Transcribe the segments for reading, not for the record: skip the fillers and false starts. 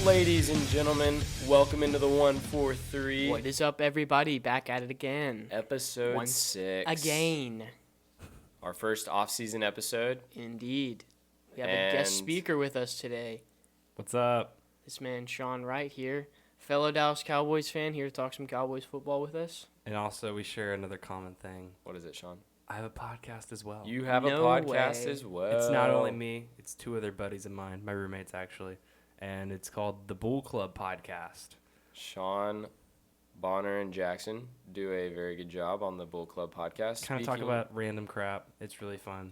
Ladies and gentlemen, welcome into the 143. What is up, everybody? Back at it again. Episode 6. Again. Our first off-season episode. Indeed. We have a guest speaker with us today. What's up? This man, Sean Wright, here. Fellow Dallas Cowboys fan, here to talk some Cowboys football with us. And also, we share another common thing. What is it, Sean? I have a podcast as well. You have No a podcast way. as well. It's not only me. It's two other buddies of mine, my roommates actually. And it's called the Bool Club Podcast. Sean, Bonner, and Jackson do a very good job on the Bool Club Podcast. Kind of talk about random crap. It's really fun.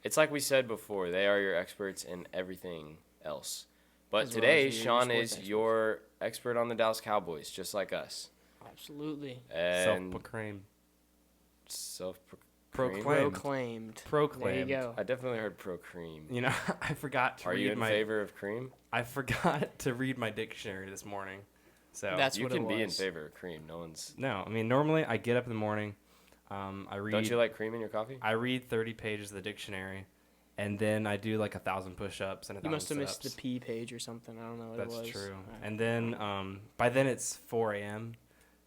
It's like we said before, they are your experts in everything else. But As well today, as your Sean sports is experts. your expert on the Dallas Cowboys, just like us. Absolutely. And Self-proclaimed. Proclaimed. Proclaimed. There you go. I definitely heard pro-cream. You know, I forgot to Are read you in favor of cream? I forgot to read my dictionary this morning. So That's You what can it be in was. favor of cream. No one's. No, I mean, normally I get up in the morning, I read. Don't you like cream in your coffee? I read 30 pages of the dictionary, and then I do like 1,000 push-ups and 1,000 You must have missed the sit-ups. P page or something. I don't know what That's it was. true. All right. And then by then it's 4 a.m.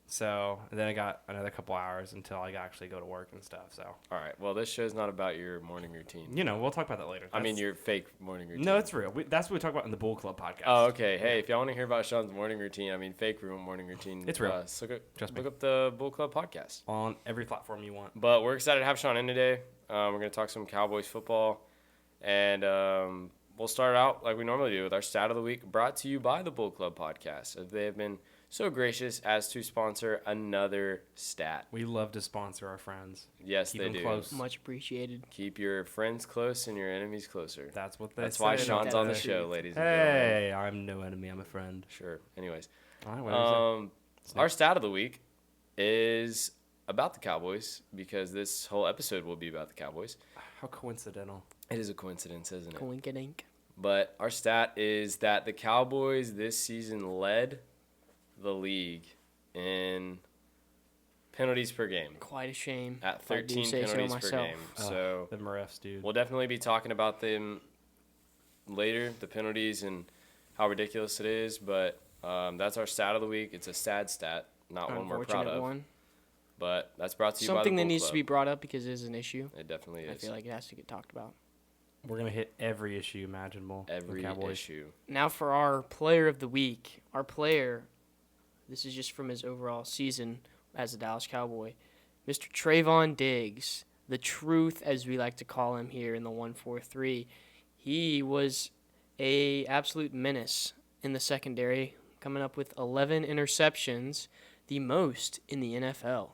So and then I got another couple hours until I actually go to work and stuff. So All right. Well, this show's not about your morning routine. you know, we'll talk about that later. I mean, That's- your fake morning routine. no, it's real. That's what we talk about in the Bool Club podcast. Oh, okay. Hey, if y'all want to hear about Sean's morning routine, I mean, fake morning routine. It's real. So Trust me. look up the Bool Club podcast. On every platform you want. But we're excited to have Sean in today. We're going to talk some Cowboys football. And we'll start out like we normally do with our stat of the week, brought to you by the Bool Club podcast. As they have been so gracious as to sponsor another stat. We love to sponsor our friends. Yes, Keep they them do. close. Much appreciated. Keep your friends close and your enemies closer. That's what they That's say. why Sean's on the That's show, true. ladies and gentlemen. Hey, I'm no enemy. I'm a friend. Sure. Anyways, All right, what our stat of the week is about the Cowboys because this whole episode will be about the Cowboys. How coincidental. It is a coincidence, isn't it? Coink-a-dink. But our stat is that the Cowboys this season led the league in penalties per game Quite a shame. at if I do 13 say so penalties per myself. game. So The refs, dude. we'll definitely be talking about them later, the penalties and how ridiculous it is. But that's our stat of the week. It's a sad stat, not one we're proud Unfortunate of. one. But that's brought to you by the Something that Bool needs Club. to be brought up because it is an issue. It definitely I is. feel like it has to get talked about. We're going to hit every issue imaginable. with Every Cowboys. issue. Now for our player of the week. Our player, this is just from his overall season as a Dallas Cowboy, Mr. Trayvon Diggs, the truth as we like to call him here in the 143. He was a absolute menace in the secondary, coming up with 11 interceptions, the most in the NFL.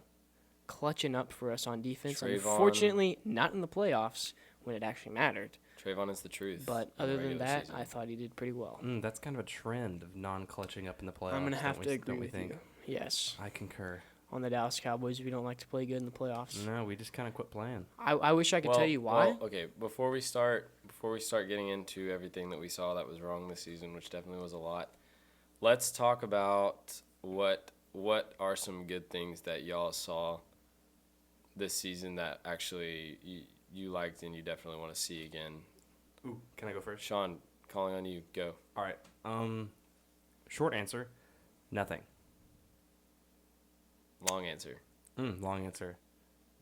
Clutching up for us on defense. Trayvon- Unfortunately, not in the playoffs when it actually mattered. Trayvon is the truth. But in the other than regular that, season. I thought he did pretty well. That's kind of a trend of non-clutching up in the playoffs. I'm going to have don't to we- agree don't we with think? you. Yes. I concur. On the Dallas Cowboys, we don't like to play good in the playoffs. No, we just kind of quit playing. I wish I could tell you why. Well, okay, before we start getting into everything that we saw that was wrong this season, which definitely was a lot, let's talk about what are some good things that y'all saw this season that actually you liked and you definitely want to see again. Ooh, can I go first? Sean, calling on you. Go. All right. Short answer, nothing. Long answer. Long answer.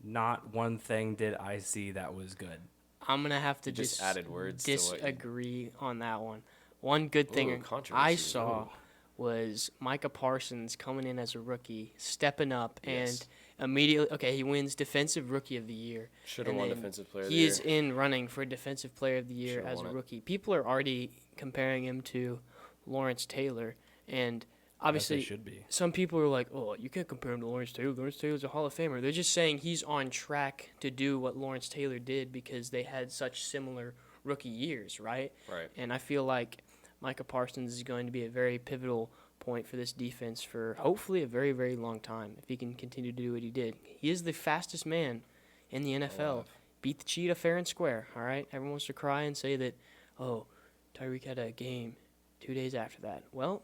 Not one thing did I see that was good. I'm going to have to You just added words to what you- disagree on that one. One good Ooh, thing controversy. I saw Ooh. was Micah Parsons coming in as a rookie, stepping up, Yes. and immediately, okay, he wins Defensive Rookie of the Year. Should have and won then Defensive Player of the He Year. is in running for Defensive Player of the Year Should've as a won it. rookie. People are already comparing him to Lawrence Taylor, and As they obviously should be. some people are like, oh, you can't compare him to Lawrence Taylor. Lawrence Taylor's a Hall of Famer. They're just saying he's on track to do what Lawrence Taylor did because they had such similar rookie years, right? Right. And I feel like Micah Parsons is going to be a very pivotal point for this defense for hopefully a very, very long time if he can continue to do what he did. He is the fastest man in the NFL. Alive. Beat the cheetah fair and square, all right? Everyone wants to cry and say that, oh, Tyreek had a game 2 days after that. Well,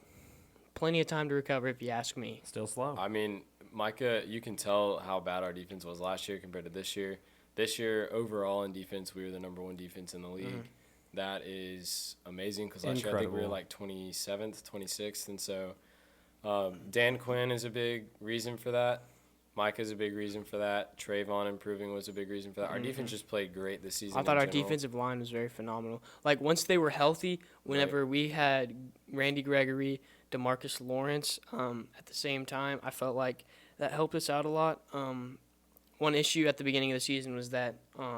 plenty of time to recover if you ask me. Still slow. I mean, Micah, you can tell how bad our defense was last year compared to this year. This year, overall in defense, we were the number one defense in the league. That is amazing because last year I think we were like 27th, 26th. And so Dan Quinn is a big reason for that. Micah's a big reason for that. Trayvon improving was a big reason for that. Our defense just played great this season. I thought our defensive line was very phenomenal. Like, once they were healthy, whenever we had Randy Gregory, DeMarcus Lawrence at the same time, I felt like that helped us out a lot. One issue at the beginning of the season was that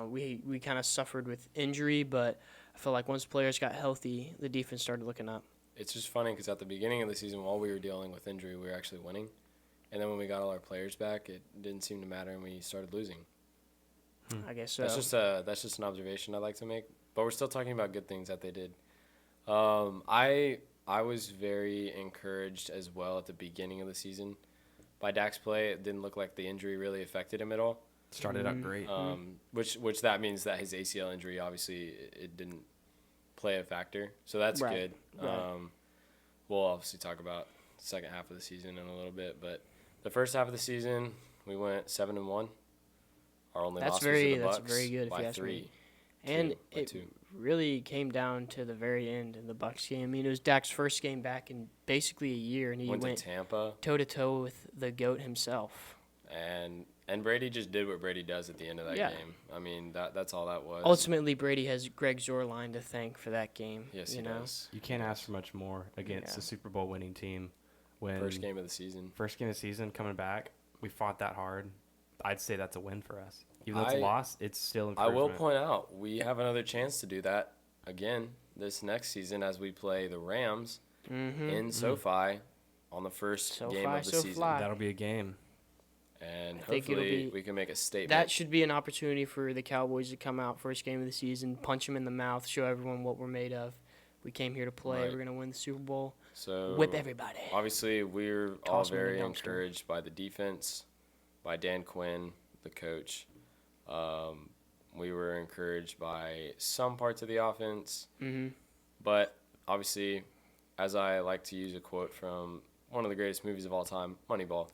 we kind of suffered with injury, but I felt like once players got healthy, the defense started looking up. It's just funny because at the beginning of the season, while we were dealing with injury, we were actually winning. And then when we got all our players back, it didn't seem to matter, and we started losing. I guess so. That's just an observation I'd like to make. But we're still talking about good things that they did. I was very encouraged as well at the beginning of the season by Dak's play. It didn't look like the injury really affected him at all. Started out great. Which that means that his ACL injury, obviously, it didn't play a factor. So that's good. Right. We'll obviously talk about the second half of the season in a little bit, but the first half of the season, we went 7-1. Our only loss was to the Bucks. That's very good if by you ask 3. me. And it really came down to the very end in the Bucks game. I mean, it was Dak's first game back in basically a year, and he went to Tampa toe-to-toe with the GOAT himself. And Brady just did what Brady does at the end of that game. I mean, that's all that was. Ultimately, Brady has Greg Zuerlein to thank for that game. Yes, he does. You can't ask for much more against a Super Bowl winning team. First game of the season. First game of the season, coming back. We fought that hard. I'd say that's a win for us. Even though it's a loss, it's still improvement. I will point out, we have another chance to do that again this next season as we play the Rams in SoFi on the first game of the season. That'll be a game. And hopefully we can make a statement. That should be an opportunity for the Cowboys to come out first game of the season, punch them in the mouth, show everyone what we're made of. We came here to play. Right. We're going to win the Super Bowl. So whip everybody. Obviously, we're all very encouraged by the defense, by Dan Quinn, the coach. We were encouraged by some parts of the offense. But obviously, as I like to use a quote from one of the greatest movies of all time, Moneyball.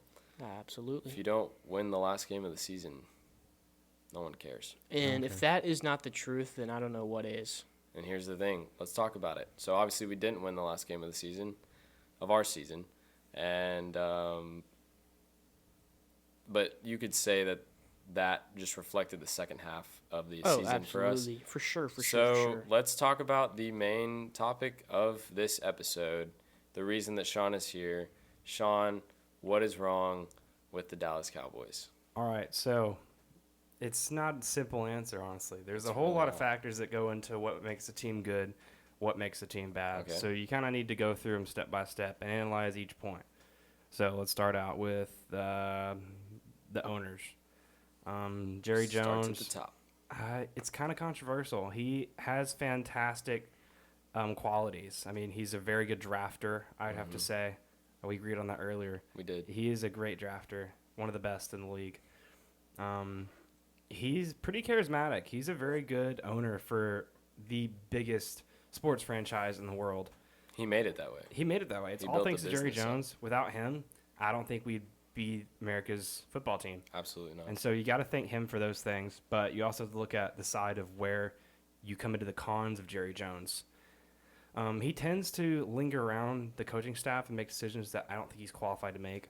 Absolutely. If you don't win the last game of the season, no one cares. And if that is not the truth, then I don't know what is. And here's the thing. Let's talk about it. So, obviously, we didn't win the last game of the season, of our season. And, but you could say that just reflected the second half of the season for us. Absolutely. For sure. So, let's talk about the main topic of this episode, the reason that Sean is here. Sean, what is wrong with the Dallas Cowboys? All right, so it's not a simple answer, honestly. There's a whole lot of factors that go into what makes a team good, what makes a team bad. Okay. So you kind of need to go through them step by step and analyze each point. So let's start out with the owners. Jerry Jones. Starts at the top. It's kind of controversial. He has fantastic qualities. I mean, he's a very good drafter, I'd have to say. We agreed on that earlier. We did. He is a great drafter, one of the best in the league. He's pretty charismatic. He's a very good owner for the biggest sports franchise in the world. He made it that way. It's all thanks to Jerry Jones. Without him, I don't think we'd be America's football team. Absolutely not. And so you got to thank him for those things, but you also have to look at the side of where you come into the cons of Jerry Jones. He tends to linger around the coaching staff and make decisions that I don't think he's qualified to make.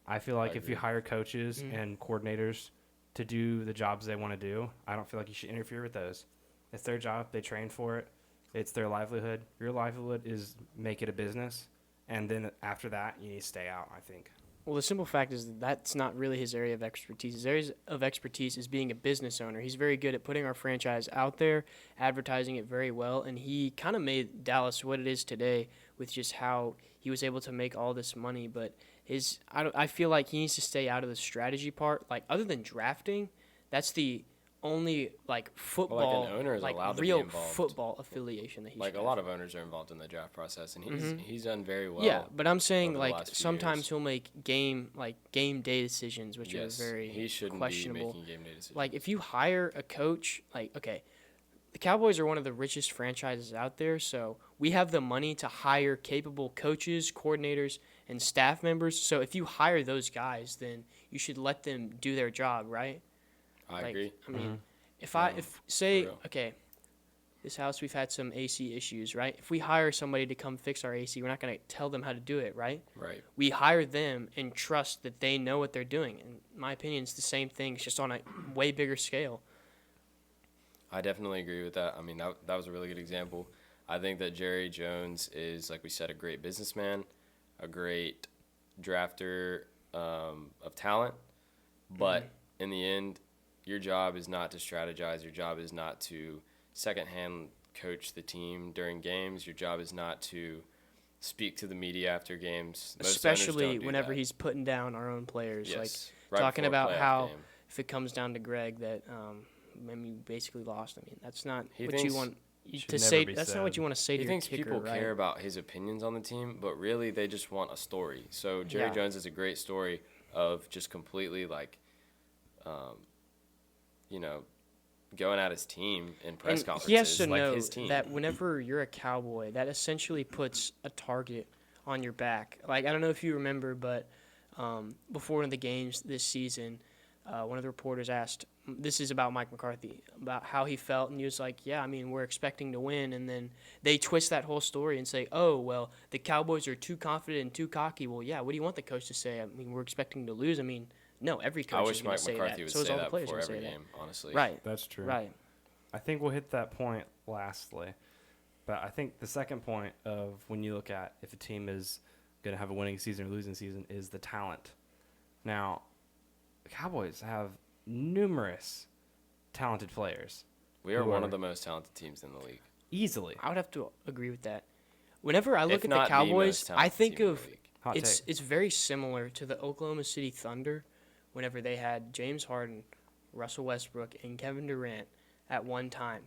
I feel like if you hire coaches and coordinators to do the jobs they want to do, I don't feel like you should interfere with those. It's their job. They train for it. It's their livelihood. Your livelihood is make it a business. And then after that, you need to stay out, I think. Well, the simple fact is that's not really his area of expertise. His area of expertise is being a business owner. He's very good at putting our franchise out there, advertising it very well, and he kind of made Dallas what it is today with just how he was able to make all this money. But I feel like he needs to stay out of the strategy part. Like, other than drafting, that's the only football, like an owner is allowed to real be involved. Football affiliation that he's a lot of owners are involved in the draft process, and he's done very well. Yeah, but I'm saying sometimes he'll make game day decisions, which are very he shouldn't questionable. be making game day decisions. Like, if you hire a coach, the Cowboys are one of the richest franchises out there, so we have the money to hire capable coaches, coordinators, and staff members. So if you hire those guys, then you should let them do their job, right? I agree. I mean, this house, we've had some AC issues, right? If we hire somebody to come fix our AC, we're not going to tell them how to do it, right? Right. We hire them and trust that they know what they're doing. And in my opinion, it's the same thing. It's just on a way bigger scale. I definitely agree with that. I mean, that was a really good example. I think that Jerry Jones is, like we said, a great businessman, a great drafter of talent. But in the end, your job is not to strategize. Your job is not to secondhand coach the team during games. Your job is not to speak to the media after games. Most Especially owners don't do whenever that. he's putting down our own players. Yes, Like right talking before a about playoff how game. if it comes down to Greg that we basically lost. I mean, that's not He what thinks- you want Should to never say. be That's not what said. you want to say to He your thinks kicker, people right? care about his opinions on the team, but really they just want a story. So Jerry Yeah. Jones is a great story of just completely going at his team in press And conferences. he has to like know his team. that whenever you're a Cowboy, that essentially puts a target on your back. Like, I don't know if you remember, but before one of the games this season, one of the reporters asked, this is about Mike McCarthy, about how he felt, and he was like, yeah, I mean, we're expecting to win, and then they twist that whole story and say, oh, well, the Cowboys are too confident and too cocky. Well, yeah, what do you want the coach to say? I mean, we're expecting to lose. I mean, no, every coach I is wish going Mike to say McCarthy that. would So is say all the that players before going to every say game, honestly. that. Right, That's true. right. I think we'll hit that point lastly. But I think the second point of when you look at if a team is going to have a winning season or losing season is the talent. Now, the Cowboys have numerous talented players. We are Who one are- of the most talented teams in the league. Easily. I would have to agree with that. Whenever I look If at not the Cowboys, most I talented think team in of the league. Hot it's take. it's very similar to the Oklahoma City Thunder whenever they had James Harden, Russell Westbrook, and Kevin Durant at one time.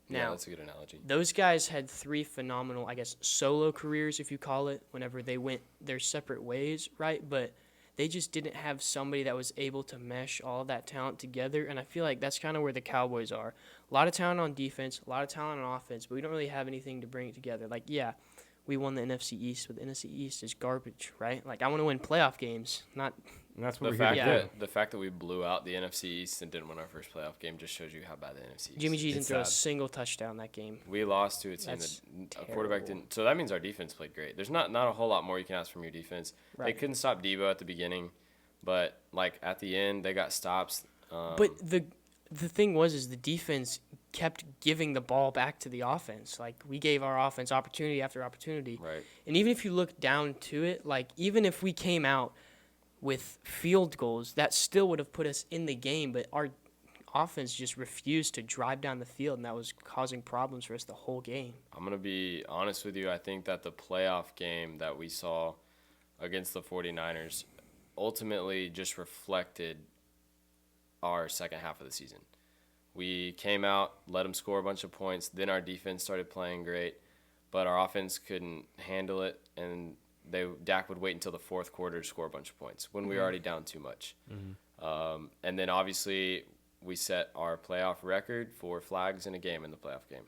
Yeah, Now, that's a good analogy. those guys had three phenomenal, I guess, solo careers, if you call it, whenever they went their separate ways, right? But they just didn't have somebody that was able to mesh all of that talent together, and I feel like that's kind of where the Cowboys are. A lot of talent on defense, a lot of talent on offense, but we don't really have anything to bring it together. Like, yeah, we won the NFC East, but the NFC East is garbage, right? Like, I want to win playoff games, not And that's The what we're fact here to do. that the fact that we blew out the NFC East and didn't win our first playoff game just shows you how bad the NFC East Jimmy is. G didn't It's throw a sad. single touchdown that game. We lost to a team That's that a quarterback terrible. didn't. So that means our defense played great. There's not a whole lot more you can ask from your defense. They Right. couldn't stop Debo at the beginning, but like at the end they got stops. But the thing was the defense kept giving the ball back to the offense. Like, we gave our offense opportunity after opportunity. Right. And even if you look down to it, like, even if we came out with field goals, that still would have put us in the game, but our offense just refused to drive down the field, and that was causing problems for us the whole game. I'm going to be honest with you. I think that the playoff game that we saw against the 49ers ultimately just reflected our second half of the season. We came out, let them score a bunch of points. Then our defense started playing great, but our offense couldn't handle it, and Dak would wait until the fourth quarter to score a bunch of points when we were already down too much. And then obviously we set our playoff record for flags in a game in the playoff game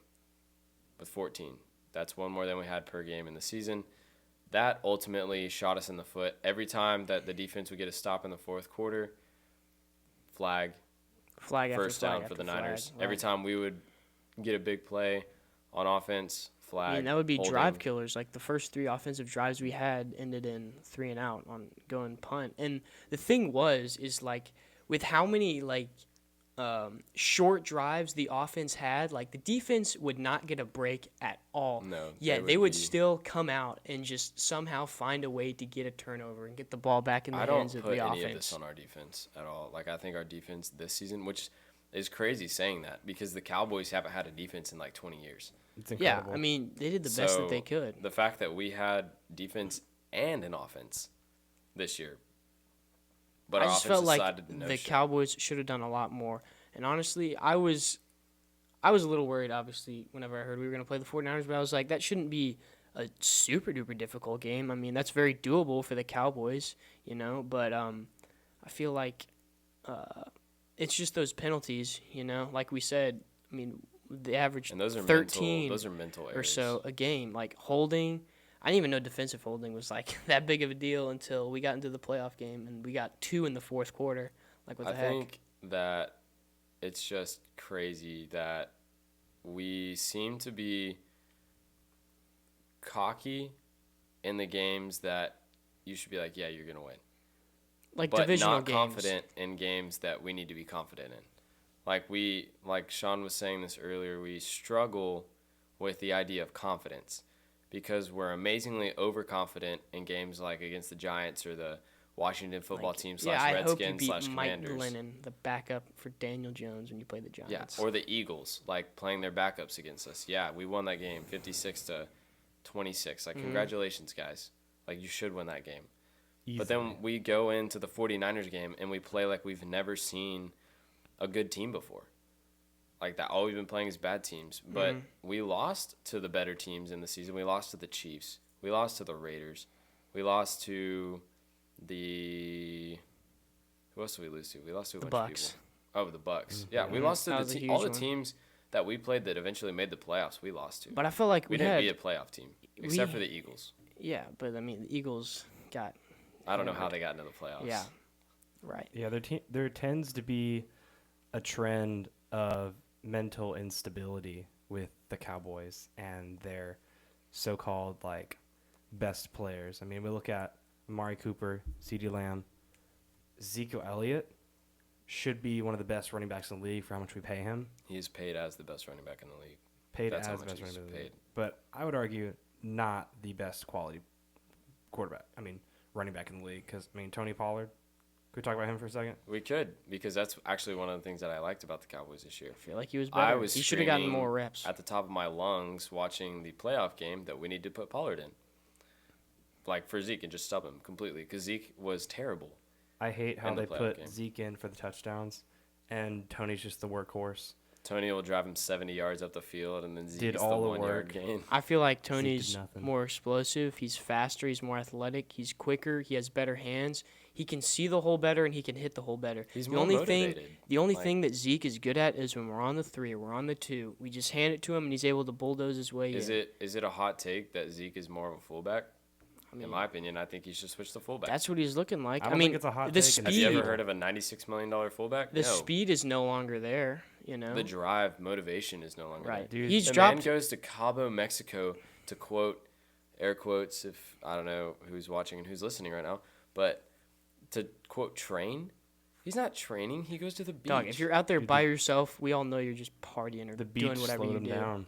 with 14. That's one more than we had per game in the season. That ultimately shot us in the foot. Every time that the defense would get a stop in the fourth quarter, flag, Flag after first flag down after for the flag, Niners. right. Every time we would get a big play on offense, flag. I mean, that would be holding. drive killers. Like, the first three offensive drives we had ended in 3 and out on going punt. And the thing is like, with how many, like, short drives the offense had, like, the defense would not get a break at all. No. Yeah, they would be- still come out and just somehow find a way to get a turnover and get the ball back in the I hands don't of put the any of this offense. on our defense at all. Like, I think our defense this season, which is crazy saying that because the Cowboys haven't had a defense in like 20 years. It's Yeah, incredible. I mean, they did the best that they So, could. The fact that we had defense and an offense this year, but I our just offense felt like decided to no the shit. Cowboys should have done a lot more. And honestly, I was a little worried, obviously, whenever I heard we were going to play the 49ers, but I was like, that shouldn't be a super-duper difficult game. I mean, that's very doable for the Cowboys, you know, but I feel like it's just those penalties, you know, like we said. I mean, the average And those are 13 mental or errors. so a game, like holding. I didn't even know defensive holding was like that big of a deal until we got into the playoff game, and we got 2 in the fourth quarter. Like, what I the heck? think that it's just crazy that we seem to be cocky in the games that you should be like, yeah, you're going to win. Like But divisional not games. confident in games that we need to be confident in. Like Sean was saying this earlier, we struggle with the idea of confidence because we're amazingly overconfident in games like against the Giants or the Washington football team / I hope you Redskins beat / Mike Commanders. Lennon, the backup for Daniel Jones when you play the Giants. Yeah, or the Eagles, like playing their backups against us. Yeah, we won that game 56-26. Like, congratulations, guys. Like, you should win that game. Easily. But then we go into the 49ers game and we play like we've never seen a good team before. Like that, all we've been playing is bad teams. But we lost to the better teams in the season. We lost to the Chiefs. We lost to the Raiders. We lost to the... Who else did we lose to? We lost to a bunch of people. Oh, the Bucks. Yeah, we lost to That was a all huge the one. teams that we played that eventually made the playoffs. We lost to. But I feel like we didn't beat a playoff team, except for the Eagles. Yeah, but I mean, the Eagles got... I don't know how they got into the playoffs. Yeah, right. Yeah, there tends to be a trend of mental instability with the Cowboys and their so-called like best players. I mean, we look at Amari Cooper, CeeDee Lamb, Ezekiel Elliott should be one of the best running backs in the league for how much we pay him. He's paid as the best running back in the league. Paid That's as how the much best running he's back in the league. paid. But I would argue not the best quality quarterback. I mean, running back in the league because I mean Tony Pollard. Could we talk about him for a second? We could, because that's actually one of the things that I liked about the Cowboys this year. I feel like he was better. He should have gotten screaming more reps. at the top of my lungs watching the playoff game that we need to put Pollard in. Like for Zeke and just stub him completely because Zeke was terrible. I hate how In the they playoff put game. Zeke in for the touchdowns, and Tony's just the workhorse. Tony will drive him 70 yards up the field, and then Zeke Did gets all the 1 yard work. gain. I feel like did Tony's nothing. more explosive. He's faster. He's more athletic. He's quicker. He has better hands. He can see the hole better, and he can hit the hole better. He's the more only motivated. thing that Zeke is good at is when we're on the 3 or we're on the 2. We just hand it to him, and he's able to bulldoze his way Is in. it a hot take that Zeke is more of a fullback? I mean, In my opinion, I think he should switch to fullback. that's what he's looking like. I don't mean, think it's a hot the take. speed. Have you ever heard of a $96 million fullback? The No. speed is no longer there. You know. The drive, motivation is no longer Right. there. Dude, He's The dropped. man goes to Cabo, Mexico to quote, air quotes, if I don't know who's watching and who's listening right now, but to quote train, he's not training. He goes to the beach. Dog, if you're out there Dude, by yourself, we all know you're just partying or The beach doing whatever slowed you him do. down.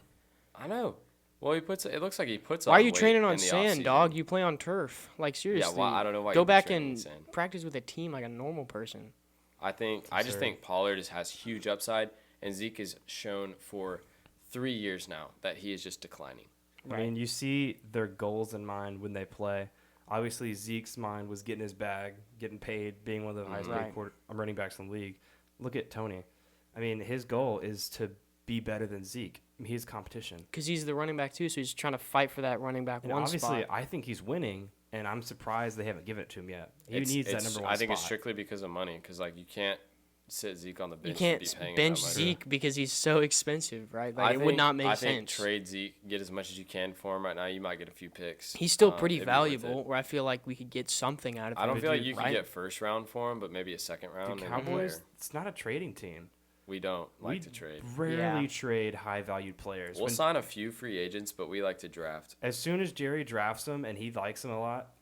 I know. Well, it looks like he puts Why on are you weight training on in the sand, off-season. dog? You play on turf. Like seriously. Yeah, well, I don't know why Go you'd be back training in and sand. practice with a team like a normal person. I just think Pollard has huge upside, and Zeke has shown for 3 years now that he is just declining. I mean, you see their goals in mind when they play. Obviously, Zeke's mind was getting his bag, getting paid, being one of the highest Right. paid running backs in the league. Look at Tony. I mean, his goal is to be better than Zeke. I mean, he's competition. Because he's the running back too, so he's trying to fight for that running back And one obviously, spot. I think he's winning, and I'm surprised they haven't given it to him yet. He needs that number one I think it's spot. strictly because of money, because like you can't sit Zeke on the You bench. can't and be paying him bench that much. Zeke because he's so expensive, right? Like I it think, would not make I sense. think trade Zeke, get as much as you can for him right now. You might get a few picks. He's still pretty it'd be worth valuable. it. Where I feel like we could get something out of him. I don't feel like dude, you right? could get first round for him, but maybe a second round. The maybe Cowboys, higher. it's not a trading team. We don't like We to trade. Rarely Yeah. trade high-valued players. We'll When- sign a few free agents, but we like to draft. as soon as Jerry drafts them and he likes them a lot,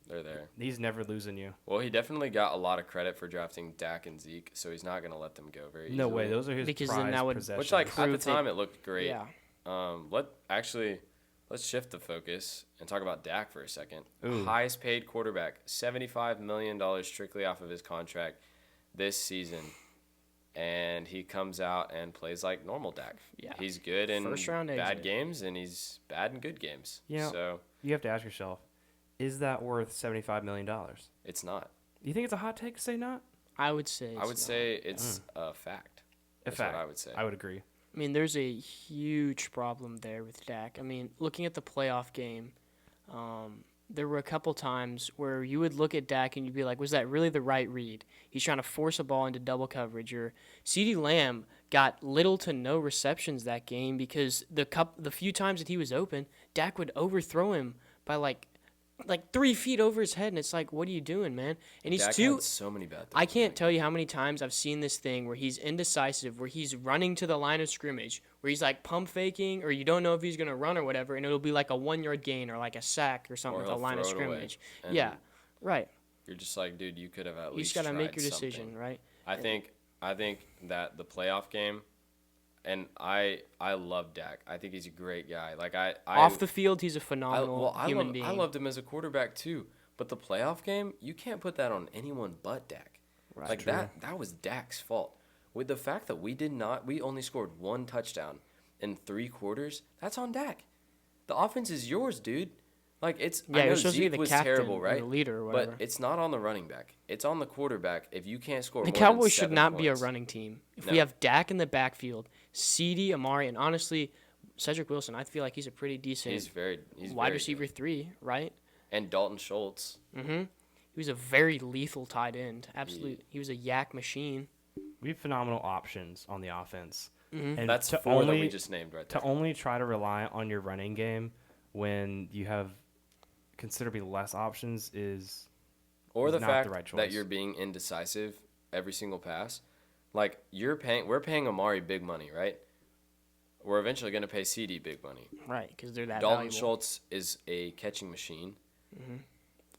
They're there. he's never losing you. Well, he definitely got a lot of credit for drafting Dak and Zeke, so he's not going to let them go very easily. No way, those are his Because then prized that would- possessions. Which, like, at the prove that- time, it looked great. Yeah. Let's shift the focus and talk about Dak for a second. Ooh. Highest paid quarterback, $75 million strictly off of his contract this season. And he comes out and plays like normal Dak. Yeah. He's good in First round bad exit. games, and he's bad in good games. Yeah. So You have to ask yourself, is that worth $75 million? it's not. You think it's a hot take to say not? I would say. I would it's not. say it's a fact. That's what I would say. I would agree. I mean, there's a huge problem there with Dak. I mean, looking at the playoff game, there were a couple times where you would look at Dak and you'd be like, was that really the right read? He's trying to force a ball into double coverage. Or CeeDee Lamb got little to no receptions that game because the few times that he was open, Dak would overthrow him by like like 3 feet over his head, and it's like, what are you doing, man? And he's Dak too. had so many bad things. I can't tell you how many times I've seen this thing where he's indecisive, where he's running to the line of scrimmage, where he's like pump faking, or you don't know if he's gonna run or whatever, and it'll be like a 1-yard gain or like a sack or something Or with the he'll line of throw it away, scrimmage. and Yeah, right. You're just like, dude, you could have at You least just gotta make tried your decision, something. right? I think that the playoff game, and I love Dak. I think he's a great guy. Like Off the field, he's a phenomenal human being. I loved him as a quarterback too. But the playoff game, you can't put that on anyone but Dak. Right. Like that was Dak's fault. With the fact that we only scored 1 touchdown in 3 quarters, that's on Dak. The offense is yours, dude. Like I know you're supposed to be Zeke the was captain terrible, or right? the leader or whatever. But it's not on the running back. It's on the quarterback. If you can't score, The more Cowboys than should 7 not be a points. running team. If No. we have Dak in the backfield, CD, Amari, and honestly, Cedric Wilson, I feel like he's a pretty decent He's wide very receiver good. 3, right? And Dalton Schultz. Mm-hmm. He was a very lethal tight end. Absolutely. He was a yak machine. We have phenomenal options on the offense. Mm-hmm. And That's to 4 that only we just named right there. to only try to rely on your running game when you have considerably less options is Or is the not fact the right that choice. you're being indecisive every single pass. Like we're paying Amari big money, right? We're eventually going to pay CD big money. Right, because they're that Dalton valuable. Schultz is a catching machine.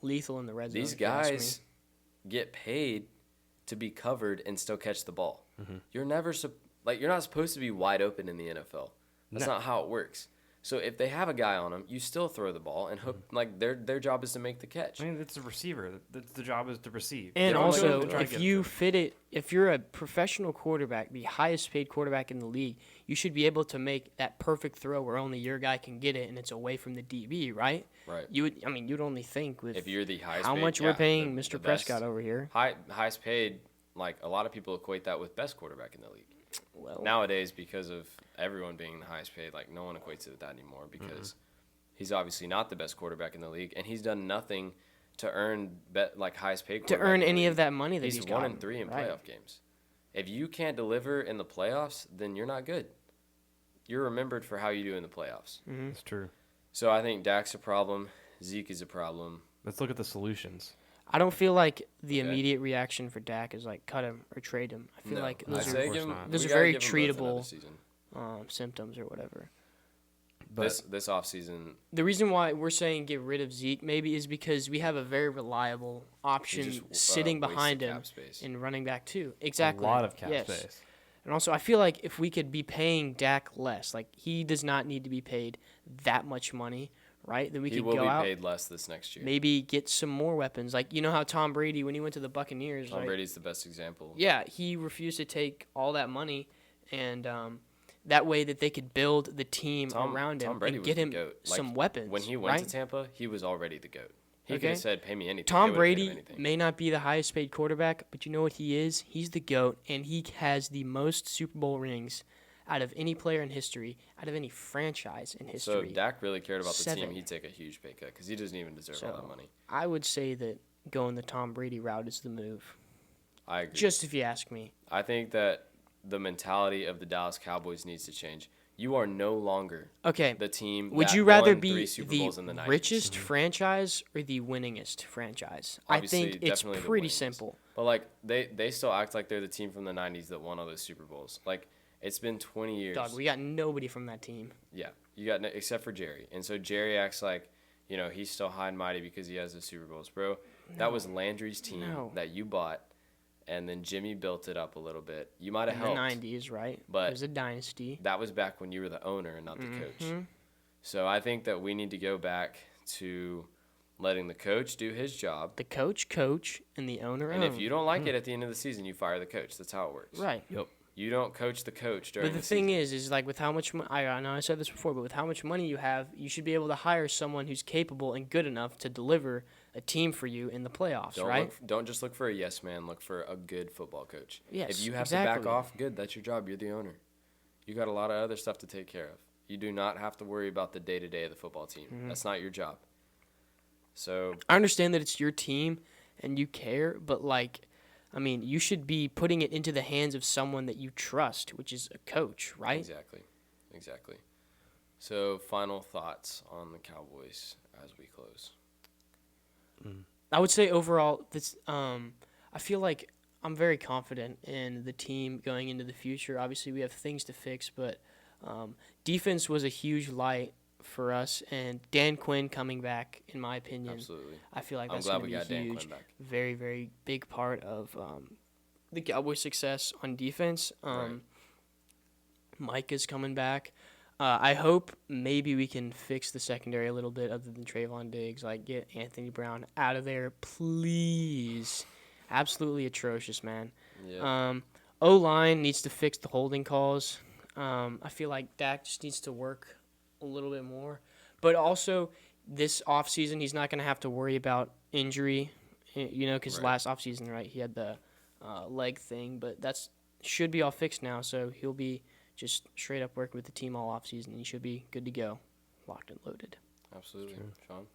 Lethal in the red zone. These if you ask me. guys get paid to be covered and still catch the ball. Mm-hmm. You're not supposed to be wide open in the NFL. That's No. not how it works. So if they have a guy on them, you still throw the ball and hook. Like their job is to make the catch. I mean, it's a receiver. The job is to receive. And They're only also, gonna try to if get you it. fit it, if you're a professional quarterback, the highest paid quarterback in the league, you should be able to make that perfect throw where only your guy can get it and it's away from the DB, right? Right. You'd only think with If you're the highest how paid, much yeah, we're paying the Mr. best- Prescott over here. highest paid, like a lot of people equate that with best quarterback in the league. Well, Nowadays, because of everyone being the highest paid, like no one equates it with that anymore because he's obviously not the best quarterback in the league, and he's done nothing to earn highest paid to quarterback earn in the any of league. that money that He's he's 1 gotten, and 3 in right. playoff games. If you can't deliver in the playoffs, then you're not good. You're remembered for how you do in the playoffs. It's true. So I think Dak's a problem. Zeke is a problem. Let's look at the solutions. I don't feel like the Okay. immediate reaction for Dak is like cut him or trade him. I feel No, like I'd those of say course give him- not. those we are gotta very give 'em both another treatable season. symptoms or whatever. But This offseason, The reason why we're saying get rid of Zeke maybe is because we have a very reliable option just, sitting wasted behind him cap space. in running back too. Exactly. a lot of cap Yes. space. And also, I feel like if we could be paying Dak less, like he does not need to be paid that much money, right? Then we he could will go be out, paid less this next year. maybe get some more weapons. Like you know how Tom Brady, when he went to the Buccaneers, Tom right? Brady's the best example. Yeah, he refused to take all that money, and that way that they could build the team around him Tom Brady and was get the him GOAT. Like, some weapons. When he went right? to Tampa, he was already the GOAT. He could Okay. have said, pay me anything. They Tom would've paid him Brady anything. may not be the highest paid quarterback, but you know what he is? He's the GOAT, and he has the most Super Bowl rings out of any player in history, out of any franchise in So history. if Dak really cared about the 7. team, he'd take a huge pay cut because he doesn't even deserve all that So, money. I would say that going the Tom Brady route is the move, I agree. just if you ask me. I think that the mentality of the Dallas Cowboys needs to change. You are no longer Okay, the team. would that you rather won 3 be Super Bowls in the the 90s. richest franchise or the winningest franchise? Obviously, I think it's definitely the pretty winningest. simple. But like they still act like they're the team from the 90s that won all those Super Bowls. Like it's been 20 years. Dog, we got nobody from that team. Yeah, you got except for Jerry, and so Jerry acts like he's still high and mighty because he has the Super Bowls, bro. That was Landry's team No. that you bought, and then Jimmy built it up a little bit. You might have In the helped. 90s, right? But- it was a dynasty. That was back when you were the owner and not the coach. Mhm. So I think that we need to go back to letting the coach do his job, The coach, and the owner and if own. you don't like it at the end of the season, you fire the coach. That's how it works. Right. Yep. You don't coach the coach during But the the thing season. is like with how much money, I know I said this before, but with how much money you have, you should be able to hire someone who's capable and good enough to deliver a team for you in the playoffs, right? Don't just look for a yes man. Look for a good football coach. Yes, If you have to exactly. back off, good. That's your job. You're the owner. You got a lot of other stuff to take care of. You do not have to worry about the day to day of the football team. Mm-hmm. That's not your job. So I understand that it's your team and you care, but you should be putting it into the hands of someone that you trust, which is a coach, right? exactly. So final thoughts on the Cowboys as we close. I would say overall, I feel like I'm very confident in the team going into the future. Obviously, we have things to fix, but defense was a huge light for us. And Dan Quinn coming back, in my opinion, Absolutely. I feel like I'm that's glad going we to be got Dan huge. Quinn back. Very, very big part of the Cowboys' success on defense. Right. Mike is coming back. I hope maybe we can fix the secondary a little bit other than Trayvon Diggs. Like, get Anthony Brown out of there, please. Absolutely atrocious, man. Yeah. O-line needs to fix the holding calls. I feel like Dak just needs to work a little bit more. But also, this offseason, he's not going to have to worry about injury, because Right. last offseason, right, he had the leg thing. But that's should be all fixed now, so he'll be just straight up working with the team all offseason, and he should be good to go, locked and loaded. Absolutely. True. Sean?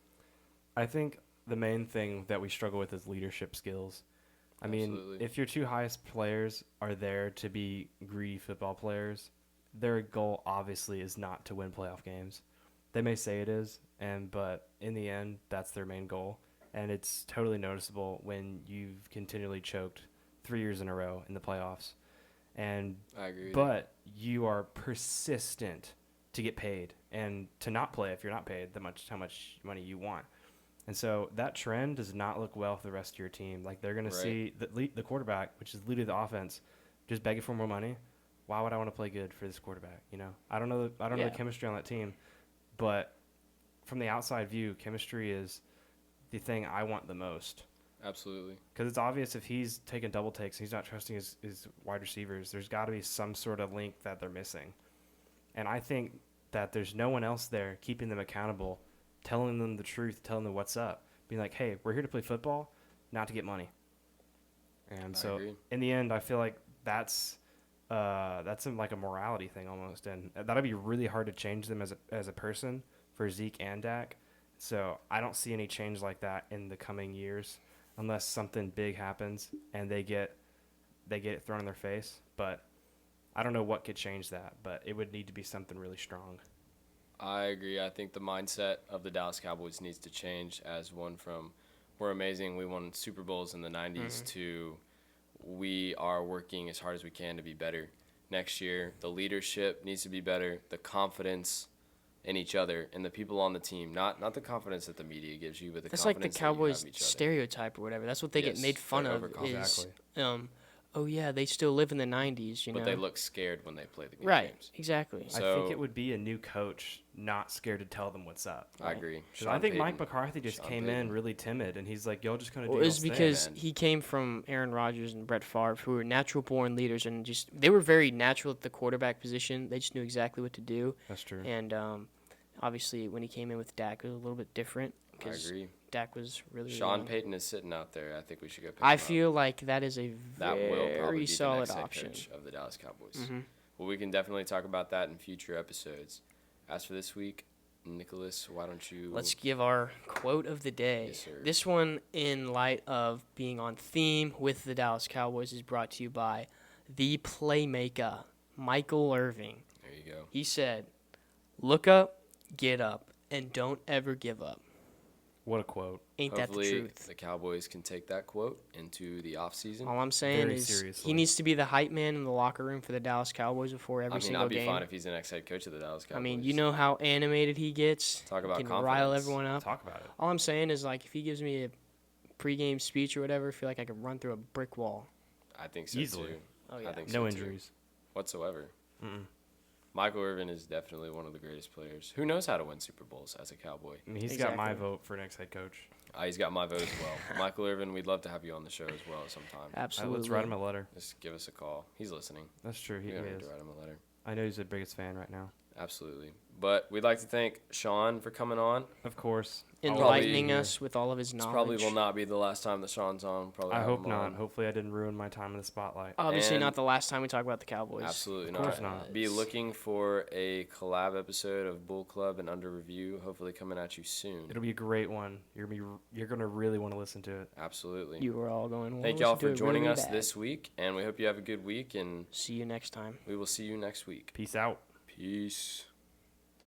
I think the main thing that we struggle with is leadership skills. I mean, Absolutely. if your two highest players are there to be greedy football players, their goal obviously is not to win playoff games. They may say it is, but in the end, that's their main goal. And it's totally noticeable when you've continually choked 3 years in a row in the playoffs. I agree with But you are persistent to get paid and to not play if you're not paid how much money you want. And so that trend does not look well for the rest of your team. Like, they're going to see the quarterback, which is lead of the offense, just begging for more money. Why would I want to play good for this quarterback? I don't know the chemistry on that team, but from the outside view, chemistry is the thing I want the most. Absolutely. Because it's obvious if he's taking double takes and he's not trusting his wide receivers, there's got to be some sort of link that they're missing. And I think that there's no one else there keeping them accountable, telling them the truth, telling them what's up, being like, hey, we're here to play football, not to get money. And I so agree. in the end, I feel like that's like a morality thing almost. And that'll be really hard to change them as a person for Zeke and Dak. So I don't see any change like that in the coming years unless something big happens and they get it thrown in their face. But I don't know what could change that, but it would need to be something really strong. I agree. I think the mindset of the Dallas Cowboys needs to change as one from we're amazing, we won Super Bowls in the 90s to we are working as hard as we can to be better next year. The leadership needs to be better, the confidence in each other and the people on the team, not the confidence that the media gives you, but the That's like confidence the that you Cowboys have each other. stereotype or whatever. That's what they get Yes, made fun they're of overconfident. is, oh yeah, they still live in the 90s, But they look scared when they play the Right, games. exactly. I So- think it would be a new coach not scared to tell them what's up. I agree. 'Cause I think Sean Mike Payton. McCarthy just Sean came Payton. in really timid, and he's like, y'all just kind of Well, do it was y'all's thing, because man. he came from Aaron Rodgers and Brett Favre, who were natural-born leaders, and just they were very natural at the quarterback position. They just knew exactly what to do. That's true. And obviously, when he came in with Dak, it was a little bit different I because agree. Dak was really Sean young. Payton is sitting out there. I think we should go pick him I up. feel like that is a That will probably very be the solid next head option. coach of the Dallas Cowboys. Mhm. Well, we can definitely talk about that in future episodes. As for this week, Nicholas, why don't you... Let's give our quote of the day. Yes, sir. This one, in light of being on theme with the Dallas Cowboys, is brought to you by the playmaker, Michael Irving. There you go. He said, "Look up, get up, and don't ever give up." What a quote. Ain't that the Hopefully, truth? the Cowboys can take that quote into the offseason. All I'm saying Very is seriously. he needs to be the hype man in the locker room for the Dallas Cowboys before every I mean, single I'd be game. fine if he's the next head coach of the Dallas Cowboys. I mean, you know how animated he gets. Talk about He can rile confidence. everyone up. Talk about it. All I'm saying is, like, if he gives me a pregame speech or whatever, I feel like I could run through a brick wall. I think so, Easily. too. Oh, yeah. I think No so, too. injuries. Whatsoever. Mm-mm. Michael Irvin is definitely one of the greatest players. Who knows how to win Super Bowls as a Cowboy? I mean, he's got my Exactly. vote for next head coach. He's got my vote as well. Michael Irvin, we'd love to have you on the show as well sometime. Absolutely. Let's write him a letter. Just give us a call. He's listening. That's true. He You're going to is. need to write him a letter. I know he's the biggest fan right now. Absolutely. But we'd like to thank Sean for coming on. Of course. Enlightening Probably- us with all of his This knowledge. probably will not be the last time that Sean's on. Probably I have hope him not. on. Hopefully, I didn't ruin my time in the spotlight. Obviously, And- not the last time we talk about the Cowboys. Absolutely Of course not. not. Be looking for a collab episode of Bool Club and Under Review, hopefully coming at you soon. It'll be a great one. You're gonna really want to listen to it. Absolutely. You were all going. Thank y'all for joining us this week, and we hope you have a good week, and See you next time. we will see you next week. Peace out. Peace.